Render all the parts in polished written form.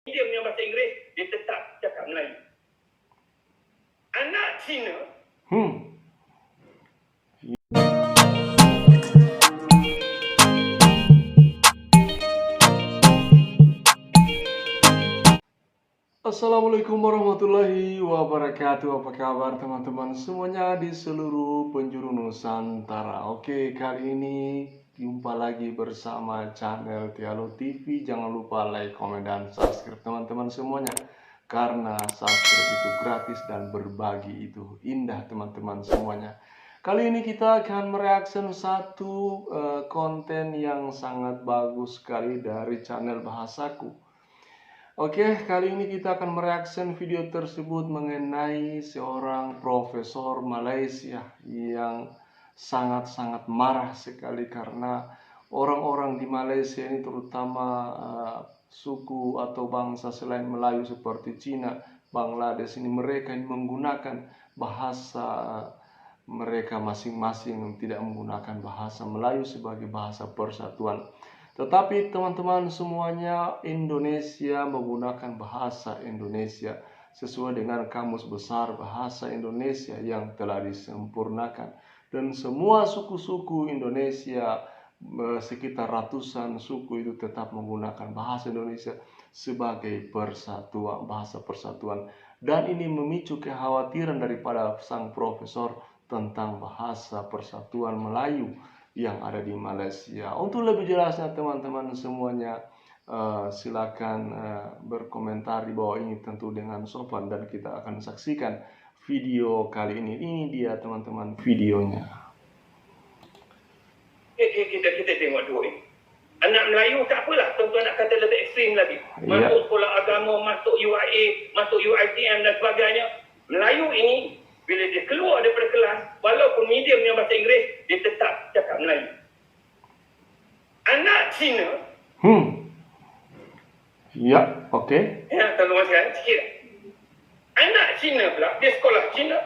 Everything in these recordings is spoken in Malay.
medium yang bahasa Inggeris, dia tetap cakap Melayu. Anak Cina Assalamualaikum warahmatullahi wabarakatuh. Apa kabar teman-teman semuanya di seluruh penjuru Nusantara? Oke, kali ini jumpa lagi bersama channel Tialo TV. Jangan lupa like, komen, dan subscribe teman-teman semuanya, karena subscribe itu gratis dan berbagi itu indah teman-teman semuanya. Kali ini kita akan mereaction satu konten yang sangat bagus sekali dari channel Bahasaku. Oke, kali ini kita akan mereaction video tersebut mengenai seorang profesor Malaysia yang sangat-sangat marah sekali karena orang-orang di Malaysia ini, terutama suku atau bangsa selain Melayu seperti Cina, Bangladesh ini, mereka ini menggunakan bahasa mereka masing-masing, tidak menggunakan bahasa Melayu sebagai bahasa persatuan. Tetapi teman-teman semuanya, Indonesia menggunakan bahasa Indonesia sesuai dengan Kamus Besar Bahasa Indonesia yang telah disempurnakan. Dan semua suku-suku Indonesia, sekitar ratusan suku itu, tetap menggunakan bahasa Indonesia sebagai bahasa persatuan. Dan ini memicu kekhawatiran daripada sang profesor tentang bahasa persatuan Melayu yang ada di Malaysia. Untuk lebih jelasnya teman-teman semuanya, silakan berkomentar di bawah ini, tentu dengan sopan, dan kita akan saksikan video kali ini. Ini dia teman-teman videonya. Kita tengok dulu ini. Anak Melayu tak apalah, tuan-tuan nak kata lebih ekstrim lagi. Masuk sekolah agama, masuk UIA, masuk UiTM dan sebagainya. Melayu ini bila dia keluar daripada kelas, walaupun medium yang bahasa Inggeris, dia tetap cakap Melayu. Anak Cina. Ya, oke. Ya, tolong masukkan sikit. Anak Cina pula, dia sekolah Cina.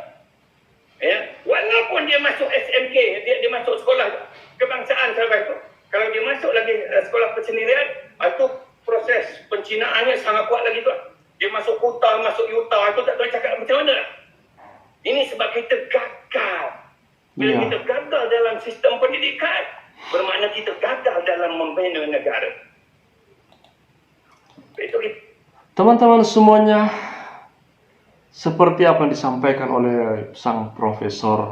Ya, walaupun dia masuk SMK, dia masuk sekolah kebangsaan sampai itu. Kalau dia masuk lagi sekolah persendirian, itu proses pencinaannya sangat kuat lagi tu. Dia masuk Kuta, masuk Utah, itu tak tahu cakap macam mana. Ini sebab kita gagal. Bila kita gagal dalam sistem pendidikan, bermakna kita gagal dalam membina negara. Itu kita. Teman-teman semuanya, seperti apa yang disampaikan oleh sang Profesor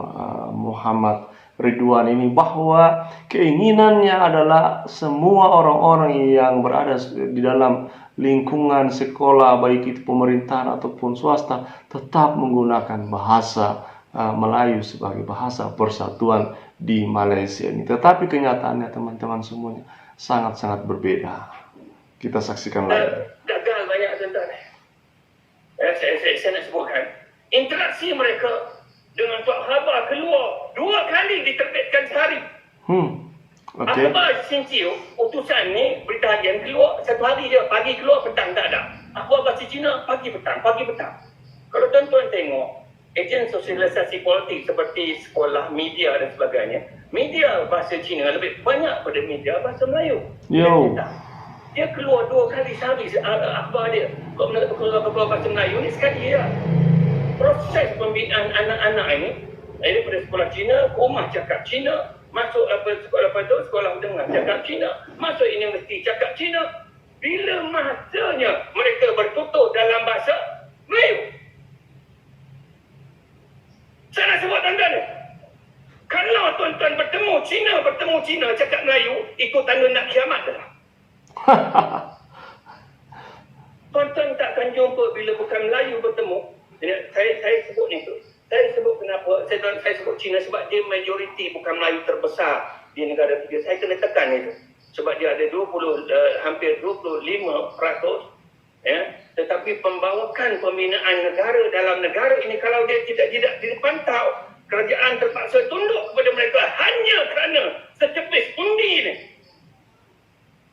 Muhammad Ridwan ini, bahwa keinginannya adalah semua orang-orang yang berada di dalam lingkungan sekolah, baik itu pemerintahan ataupun swasta, tetap menggunakan bahasa Melayu sebagai bahasa persatuan di Malaysia ini. Tetapi kenyataannya teman-teman semuanya sangat-sangat berbeda. Kita saksikan lagi. Gagal banyak tuan-tuan. Saya nak sebutkan interaksi mereka dengan Tuan Khabar keluar 2 kali diterbitkan sehari. Okay. Akhbar Sinciu, utusan ni berita harian keluar 1 hari je, pagi keluar, petang tak ada. Akhbar bahasa Cina, pagi petang. Kalau tuan-tuan tengok ejen sosialisasi politik seperti sekolah, media dan sebagainya, media bahasa Cina lebih banyak pada media bahasa Melayu. Dia keluar 2 kali sehari akhbar dia. Kalau nak keluar bahasa Melayu ni sekali je. Proses pembinaan anak-anak ini daripada sekolah Cina, rumah cakap Cina, masuk sekolah sekolah menengah cakap Cina, masuk universiti cakap Cina. Bila masanya mereka bertutur dalam bahasa Melayu. Saya nak sebut tuan-tuan ni. Kalau tuan-tuan bertemu Cina cakap Melayu, itu tanda nak kiamat dah. Tuan-tuan takkan jumpa bila bukan Melayu bertemu. Saya sebut ni tu. Saya sebut kenapa saya sebut Cina sebab dia majoriti bukan Melayu terbesar di negara kita. Saya kena tekan itu. Sebab dia ada hampir 25%, ya. Tetapi pembawakan pembinaan negara dalam negara ini, kalau dia tidak dipantau, kerajaan terpaksa tunduk kepada mereka hanya kerana secepis undi ni.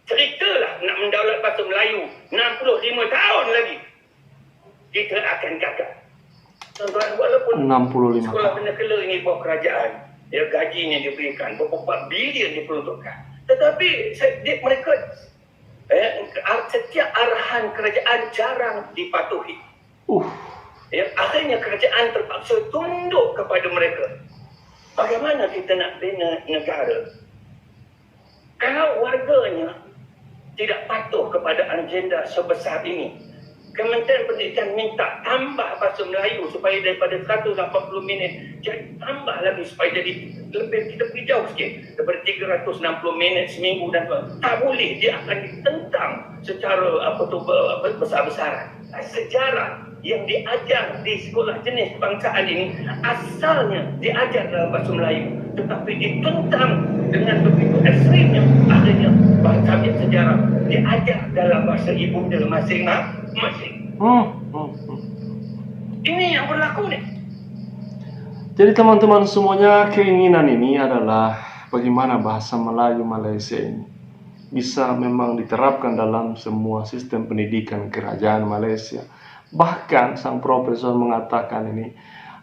Ceritalah nak mendaulat bahasa Melayu 65 tahun lagi, kita akan gagal. Tuan-tuan, walaupun 65 sekolah penekela ini bawah kerajaan, ya, gajinya diberikan, berapa bilion diperuntukkan, tetapi mereka Setiap arahan kerajaan jarang dipatuhi. Akhirnya kerajaan terpaksa tunduk kepada mereka. Bagaimana kita nak bina negara kalau warganya tidak patuh kepada agenda sebesar ini? Kementerian Pendidikan minta tambah bahasa Melayu supaya daripada 180 minit jadi tambah lagi supaya jadi lebih, kita pergi jauh sikit daripada 360 minit seminggu dan tak boleh. Dia akan ditentang secara besar-besaran. Sejarah yang diajar di sekolah jenis kebangsaan ini asalnya diajar dalam bahasa Melayu, tetapi ditentang dengan begitu ekstrimnya. Akhirnya subjek sejarah diajar dalam bahasa ibu dia masing-masing. Ini yang berlaku nih. Jadi teman-teman semuanya, keinginan ini adalah bagaimana bahasa Melayu Malaysia ini bisa memang diterapkan dalam semua sistem pendidikan kerajaan Malaysia. Bahkan sang profesor mengatakan ini,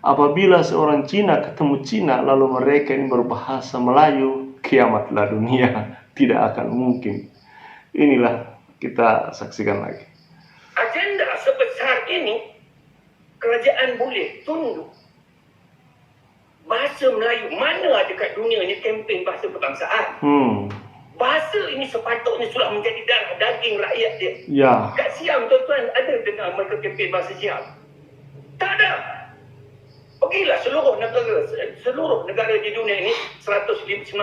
apabila seorang Cina ketemu Cina lalu mereka ini berbahasa Melayu, kiamatlah dunia. Tidak akan mungkin. Inilah kita saksikan lagi. Agenda sebesar ini kerajaan boleh tunduk. Bahasa Melayu mana ada kat dunia ni kempen bahasa kebangsaan? Bahasa ini sepatutnya sudah menjadi darah daging rakyat dia. Ya. Kat Siam tuan-tuan ada dengar mereka kempen bahasa Siam? Tak ada. Pergilah seluruh negara di dunia ini, 195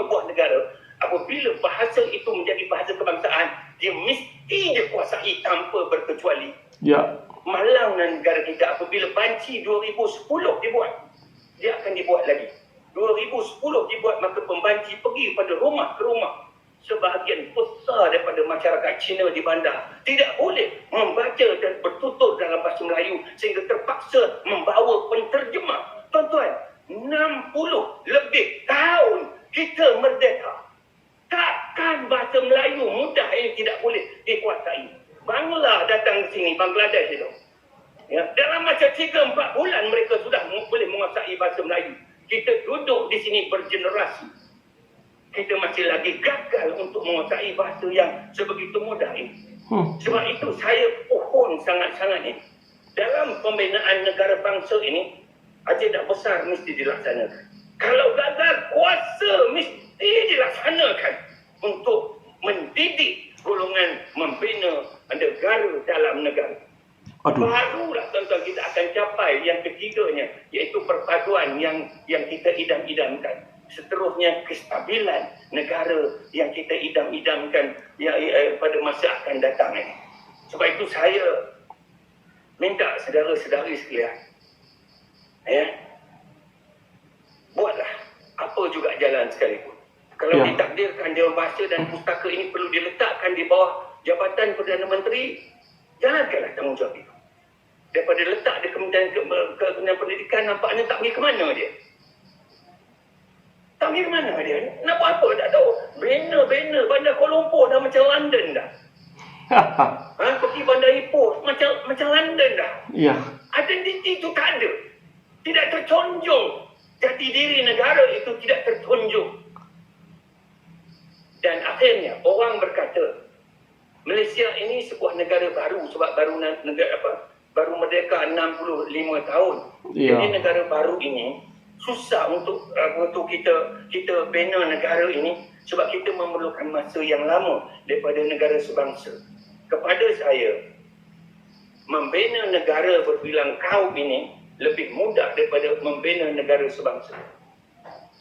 buah negara. Apabila bahasa itu menjadi bahasa kebangsaan, dia mesti dikuasai tanpa berkecuali. Ya. Malang dan negara kita, apabila banci 2010 dibuat, dia akan dibuat lagi. 2010 dibuat, maka pembanci pergi pada rumah ke rumah. Sebahagian besar daripada masyarakat Cina di bandar tidak boleh membaca dan bertutur dalam bahasa Melayu sehingga terpaksa membawa penterjemah. Tuan-tuan, 60 lebih tahun kita merdeka. Takkan bahasa Melayu mudah ini tidak boleh dikuasai. Bangla datang ke sini, Bangladesh itu. Ya, dalam masa 3-4 bulan mereka sudah boleh menguasai bahasa Melayu. Kita duduk di sini bergenerasi. Kita masih lagi gagal untuk menguasai bahasa yang sebegitu mudah ini. Sebab itu saya pohon sangat-sangat ini. Dalam pembinaan negara bangsa ini, agenda besar mesti dilaksanakan. Kalau gagal, kuasa mesti dilaksanakan untuk mendidik golongan membina negara dalam negara. Barulah tuan-tuan kita akan capai yang ketiganya, iaitu perpaduan yang kita idam-idamkan. Seterusnya kestabilan negara yang kita idam-idamkan pada masa akan datang ini. Sebab itu saya minta saudara-saudari sekalian, buatlah apa juga jalan sekalipun. Kalau ditakdirkan Dewan Bahasa dan Pustaka ini perlu diletakkan di bawah Jabatan Perdana Menteri, jalankanlah tanggungjawab itu. Daripada letak di Kementerian Pendidikan, nampaknya tak pergi ke mana dia. Tak pergi ke mana dia. Nak buat apa tak tahu. Banner bandar Kuala Lumpur dah macam London dah. Pergi bandar Ipoh macam London dah. Ya. Identiti itu tak ada. Tidak terconjung. Jati diri negara itu tidak terconjung. Dan akhirnya orang berkata, Malaysia ini sebuah negara baru sebab baru merdeka 65 tahun. Jadi negara baru ini susah untuk kita bina negara ini sebab kita memerlukan masa yang lama daripada negara sebangsa. Kepada saya, membina negara berbilang kaum ini lebih mudah daripada membina negara sebangsa.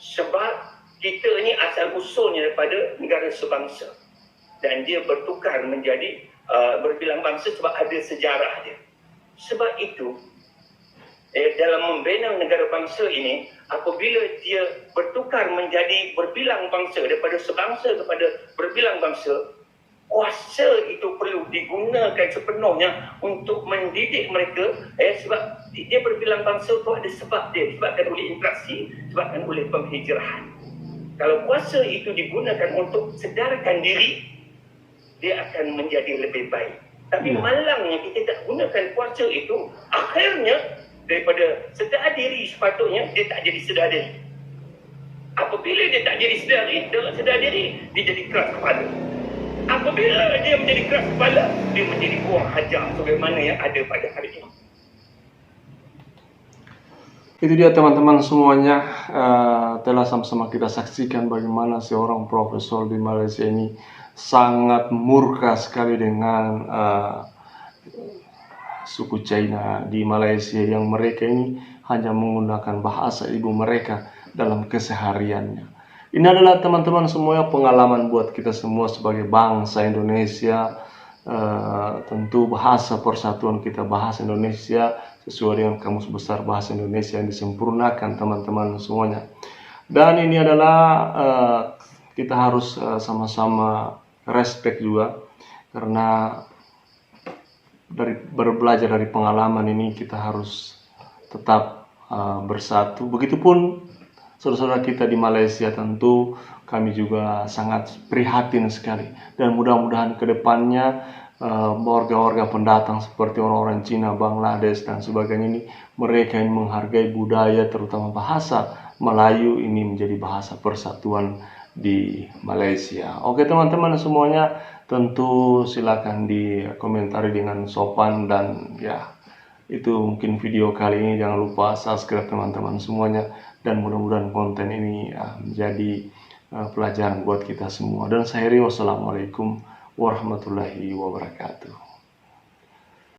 Sebab kita ini asal usulnya daripada negara sebangsa dan dia bertukar menjadi berbilang bangsa sebab ada sejarah dia. Sebab itu dalam membina negara bangsa ini, apabila dia bertukar menjadi berbilang bangsa daripada sebangsa kepada berbilang bangsa, kuasa itu perlu digunakan sepenuhnya untuk mendidik mereka sebab dia berbilang bangsa itu ada sebab dia, disebabkan oleh interaksi, disebabkan oleh penghijrahan. Kalau kuasa itu digunakan untuk sedarkan diri, dia akan menjadi lebih baik. Tapi malangnya kita tak gunakan kuasa itu, akhirnya daripada sedar diri sepatutnya, dia tak jadi sedar diri. Apabila dia tak jadi sedar diri, dia jadi keras kepala. Apabila dia menjadi keras kepala, dia menjadi buang hajar sebagaimana yang ada pada hari ini. Itu dia teman-teman semuanya, telah sama-sama kita saksikan bagaimana seorang profesor di Malaysia ini sangat murka sekali dengan suku China di Malaysia yang mereka ini hanya menggunakan bahasa ibu mereka dalam kesehariannya. Ini adalah teman-teman semuanya pengalaman buat kita semua sebagai bangsa Indonesia. Tentu bahasa persatuan kita, bahasa Indonesia sesuai dengan Kamus Besar Bahasa Indonesia yang disempurnakan teman-teman semuanya. Dan ini adalah kita harus sama-sama respect juga, karena belajar dari pengalaman ini kita harus tetap bersatu. Begitupun saudara-saudara kita di Malaysia, tentu kami juga sangat prihatin sekali, dan mudah-mudahan ke depannya warga-warga pendatang seperti orang-orang Cina, Bangladesh dan sebagainya ini, mereka yang menghargai budaya terutama bahasa Melayu ini menjadi bahasa persatuan di Malaysia. Oke teman-teman semuanya, tentu silakan dikomentari dengan sopan, dan ya itu mungkin video kali ini. Jangan lupa subscribe teman-teman semuanya, dan mudah-mudahan konten ini menjadi pelajaran buat kita semua. Dan saya Rio, wassalamualaikum warahmatullahi wabarakatuh.